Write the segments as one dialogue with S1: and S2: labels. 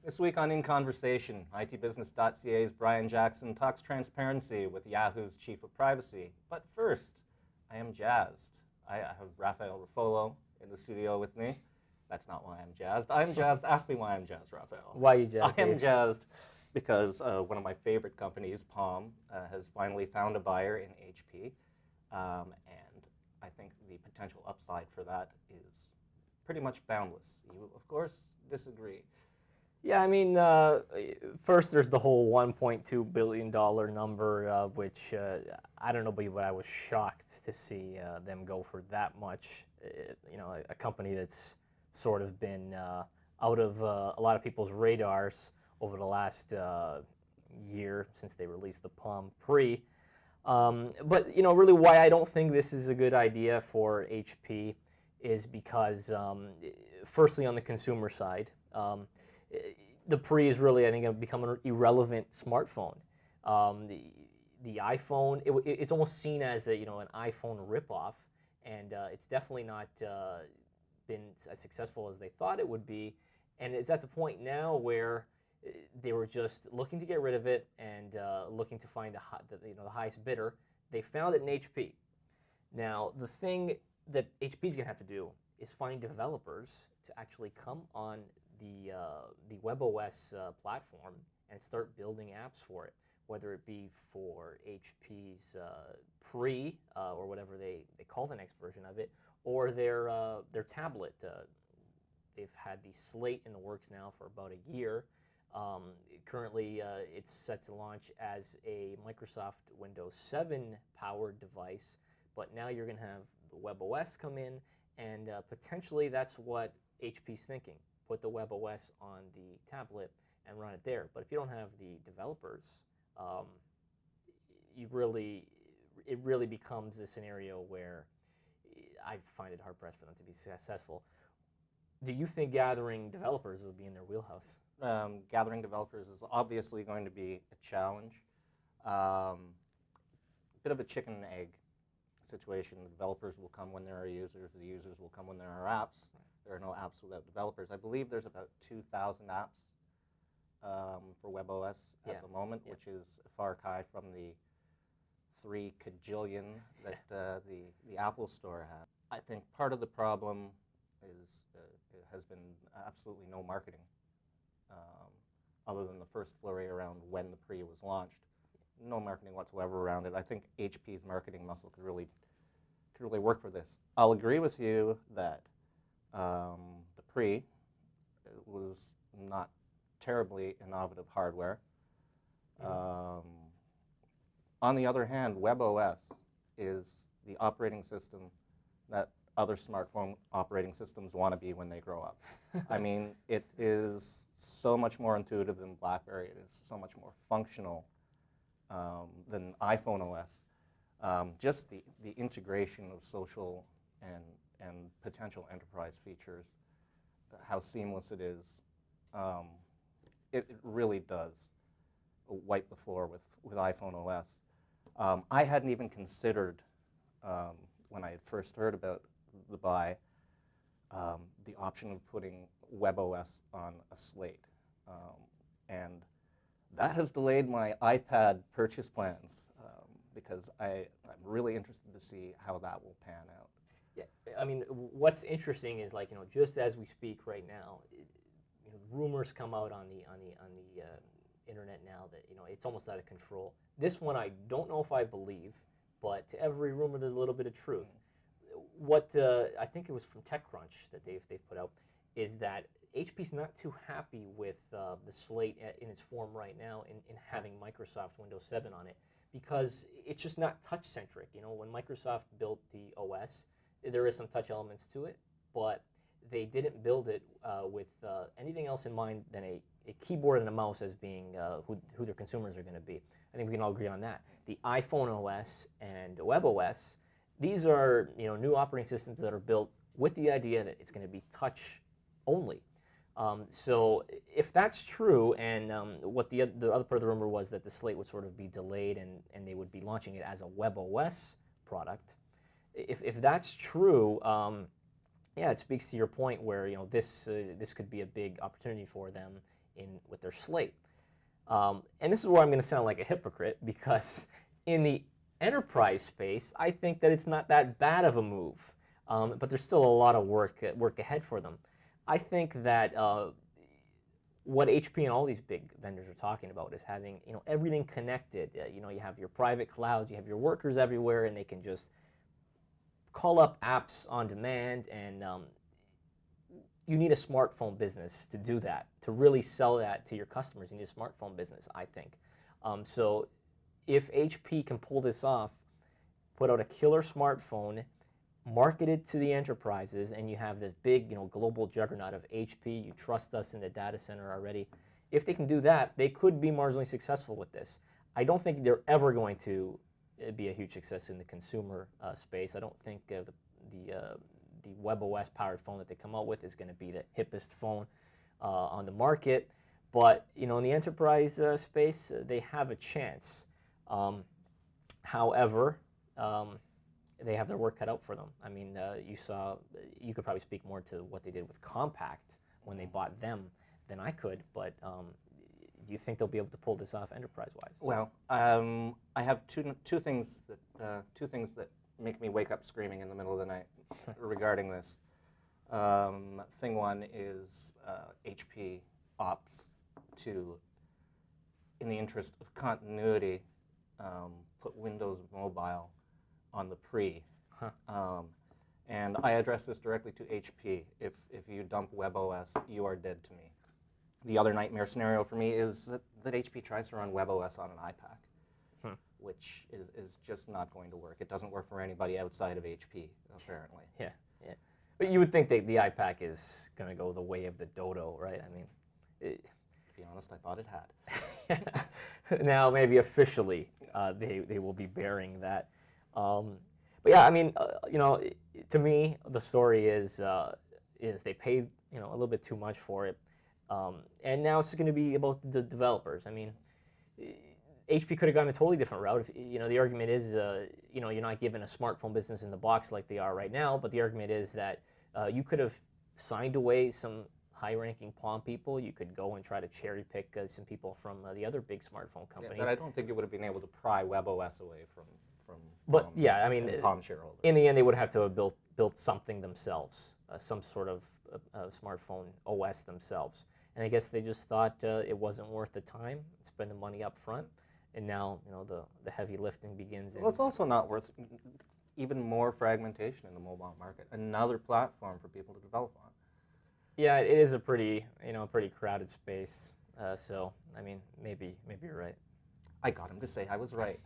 S1: This week on In Conversation, ITBusiness.ca's Brian Jackson talks transparency with Yahoo's chief of privacy. But first, I am jazzed. I have Rafael Ruffolo in the studio with me. That's not why I'm jazzed. I'm jazzed. Ask me why I'm jazzed, Rafael.
S2: Why are you jazzed?
S1: I am jazzed because one of my favorite companies, Palm, has finally found a buyer in HP. And I think the potential upside for that is pretty much boundless. You, of course, disagree.
S2: Yeah, I mean, first there's the whole $1.2 billion number, which I don't know, but I was shocked to see them go for that much. You know, a company that's sort of been out of a lot of people's radars over the last year since they released the Palm Pre. But you know, really, why I don't think this is a good idea for HP is because, firstly, on the consumer side. The Pre is really, I think, become an irrelevant smartphone. The iPhone, it's almost seen as an iPhone ripoff, and it's definitely not been as successful as they thought it would be. And it's at the point now where they were just looking to get rid of it and looking to find the highest bidder. They found it in HP. Now, the thing that HP is going to have to do is find developers to actually come on the WebOS platform and start building apps for it, whether it be for HP's Pre or whatever they call the next version of it, or their tablet. They've had the Slate in the works now for about a year. Currently, it's set to launch as a Microsoft Windows 7 powered device, but now you're going to have the WebOS come in, and potentially that's what HP's thinking. Put the WebOS on the tablet and run it there. But if you don't have the developers, it really becomes a scenario where I find it hard-pressed for them to be successful. Do you think gathering developers would be in their wheelhouse?
S1: Gathering developers is obviously going to be a challenge. Bit of a chicken and egg situation. The developers will come when there are users. The users will come when there are apps. There are no apps without developers. I believe there's about 2,000 apps for WebOS at the moment, which is a far cry from the 3 kajillion that the Apple Store has. I think part of the problem is it has been absolutely no marketing, other than the first flurry around when the Pre was launched. No marketing whatsoever around it. I think HP's marketing muscle could really work for this. I'll agree with you that the Pre was not terribly innovative hardware. On the other hand, WebOS is the operating system that other smartphone operating systems want to be when they grow up. I mean, it is so much more intuitive than BlackBerry. It is so much more functional than iPhone OS. Just the integration of social and potential enterprise features, how seamless it is, it really does wipe the floor with iPhone OS. I hadn't even considered, when I had first heard about the buy, the option of putting WebOS on a Slate. And that has delayed my iPad purchase plans because I'm really interested to see how that will pan out.
S2: Yeah, I mean, what's interesting is, like, just as we speak right now, rumors come out on the internet now that it's almost out of control. This one I don't know if I believe, but to every rumor there's a little bit of truth. What I think it was from TechCrunch that they've put out is that HP's not too happy with the Slate in its form right now in having Microsoft Windows 7 on it, because it's just not touch-centric. When Microsoft built the OS, there is some touch elements to it, but they didn't build it with anything else in mind than a keyboard and a mouse as being who their consumers are going to be. I think we can all agree on that. The iPhone OS and WebOS, these are new operating systems that are built with the idea that it's going to be touch only. So if that's true, and what the other part of the rumor was that the Slate would sort of be delayed and they would be launching it as a WebOS product. If that's true, yeah, it speaks to your point where this could be a big opportunity for them with their slate. And this is where I'm going to sound like a hypocrite, because in the enterprise space, I think that it's not that bad of a move, but there's still a lot of work ahead for them. I think that what HP and all these big vendors are talking about is having everything connected. You have your private clouds, you have your workers everywhere, and they can just call up apps on demand. And you need a smartphone business to do that, to really sell that to your customers. You need a smartphone business, I think. So if HP can pull this off, put out a killer smartphone, market it to the enterprises, and you have this big, global juggernaut of HP. You trust us in the data center already. If they can do that, they could be marginally successful with this. I don't think they're ever going to be a huge success in the consumer space. I don't think the WebOS powered phone that they come out with is going to be the hippest phone on the market. But in the enterprise space, they have a chance. However, they have their work cut out for them. I mean, you could probably speak more to what they did with Compact when they bought them than I could, but do you think they'll be able to pull this off enterprise-wise?
S1: Well, I have two things that make me wake up screaming in the middle of the night regarding this. Thing one is HP opts to, in the interest of continuity, put Windows Mobile on the pre. And I address this directly to HP. If you dump WebOS, you are dead to me. The other nightmare scenario for me is that HP tries to run WebOS on an iPad, which is just not going to work. It doesn't work for anybody outside of HP, apparently.
S2: Yeah. But you would think that the iPad is going to go the way of the Dodo, right? I mean,
S1: to be honest, I thought it had.
S2: Now, maybe officially, they will be bearing that. But yeah, I mean, to me, the story is they paid a little bit too much for it, and now it's going to be about the developers. I mean, HP could have gone a totally different route. The argument is, you're not given a smartphone business in the box like they are right now, but the argument is that you could have signed away some high-ranking Palm people. You could go and try to cherry-pick some people from the other big smartphone companies.
S1: Yeah, but I don't think you would have been able to pry WebOS away from
S2: But
S1: Palm,
S2: yeah, I mean,
S1: Palm shareholders.
S2: In the end, they would have to have built something themselves, some sort of smartphone OS themselves. And I guess they just thought it wasn't worth the time, spend the money up front, and now the heavy lifting begins.
S1: Well, it's also not worth even more fragmentation in the mobile market. Another platform for people to develop on.
S2: Yeah, it is a pretty crowded space. So I mean, maybe you're right.
S1: I got him to say I was right.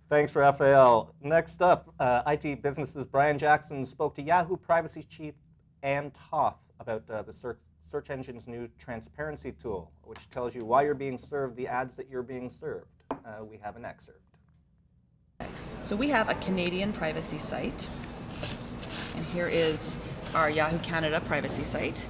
S1: Thanks, Rafael. Next up, IT Business's Brian Jackson spoke to Yahoo privacy chief Ann Toth about the search engine's new transparency tool, which tells you why you're being served the ads that you're being served. We have an excerpt.
S3: So we have a Canadian privacy site, and here is our Yahoo Canada privacy site.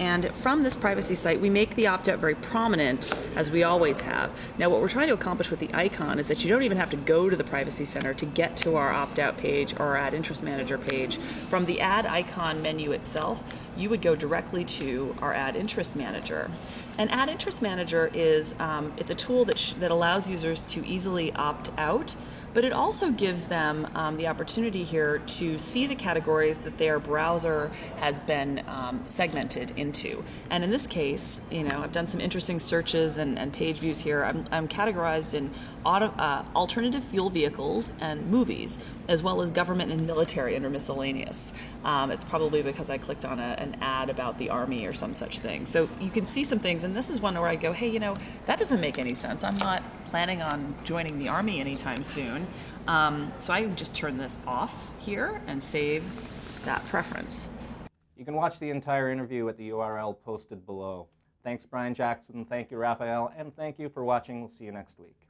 S3: And from this privacy site, we make the opt-out very prominent, as we always have. Now, what we're trying to accomplish with the icon is that you don't even have to go to the Privacy Center to get to our opt-out page or our Ad Interest Manager page. From the Ad icon menu itself, you would go directly to our Ad Interest Manager. And Ad Interest Manager is it's a tool that allows users to easily opt out, but it also gives them the opportunity here to see the categories that their browser has been segmented into. And in this case, I've done some interesting searches and page views here. I'm categorized in alternative fuel vehicles and movies, as well as government and military under miscellaneous. It's probably because I clicked on an ad about the Army or some such thing. So you can see some things, and this is one where I go, hey, that doesn't make any sense. I'm not planning on joining the Army anytime soon. So I would just turn this off here and save that preference.
S1: You can watch the entire interview at the URL posted below. Thanks, Brian Jackson. Thank you, Rafael. And thank you for watching. We'll see you next week.